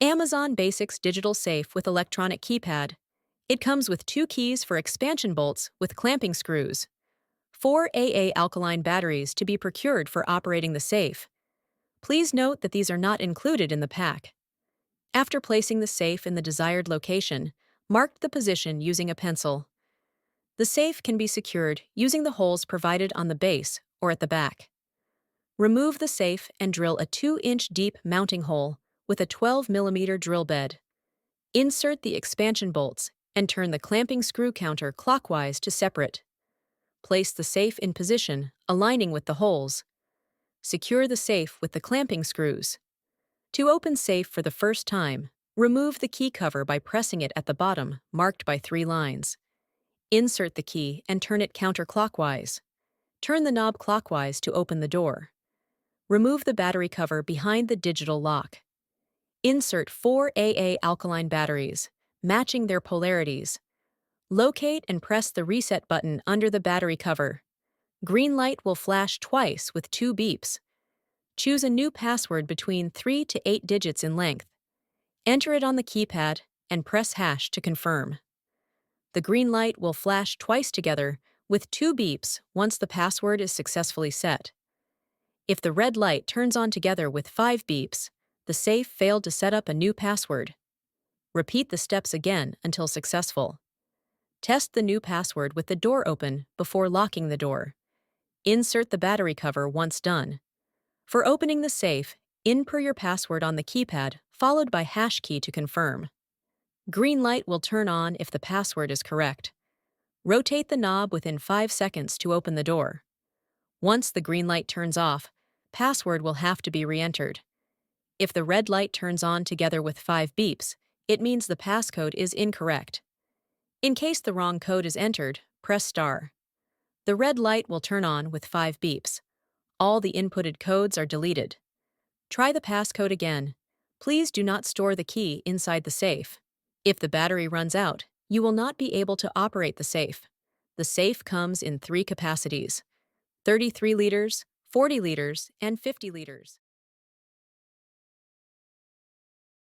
Amazon Basics Digital Safe with Electronic Keypad. It comes with 2 keys for expansion bolts with clamping screws, 4 AA alkaline batteries to be procured for operating the safe. Please note that these are not included in the pack. After placing the safe in the desired location, mark the position using a pencil. The safe can be secured using the holes provided on the base or at the back. Remove the safe and drill a 2-inch deep mounting hole with a 12 mm drill bed. Insert the expansion bolts and turn the clamping screw counter clockwise to separate. Place the safe in position, aligning with the holes. Secure the safe with the clamping screws. To open safe for the first time, remove the key cover by pressing it at the bottom, marked by 3 lines. Insert the key and turn it counterclockwise. Turn the knob clockwise to open the door. Remove the battery cover behind the digital lock. Insert 4 AA alkaline batteries, matching their polarities. Locate and press the reset button under the battery cover. Green light will flash twice with 2 beeps. Choose a new password between 3 to 8 digits in length. Enter it on the keypad and press hash to confirm. The green light will flash twice together with 2 beeps once the password is successfully set. If the red light turns on together with 5 beeps, the safe failed to set up a new password. Repeat the steps again until successful. Test the new password with the door open before locking the door. Insert the battery cover once done. For opening the safe, input your password on the keypad, followed by hash key to confirm. Green light will turn on if the password is correct. Rotate the knob within 5 seconds to open the door. Once the green light turns off, password will have to be re-entered. If the red light turns on together with 5 beeps, it means the passcode is incorrect. In case the wrong code is entered, press star. The red light will turn on with 5 beeps. All the inputted codes are deleted. Try the passcode again. Please do not store the key inside the safe. If the battery runs out, you will not be able to operate the safe. The safe comes in 3 capacities: 33 liters, 40 liters, and 50 liters.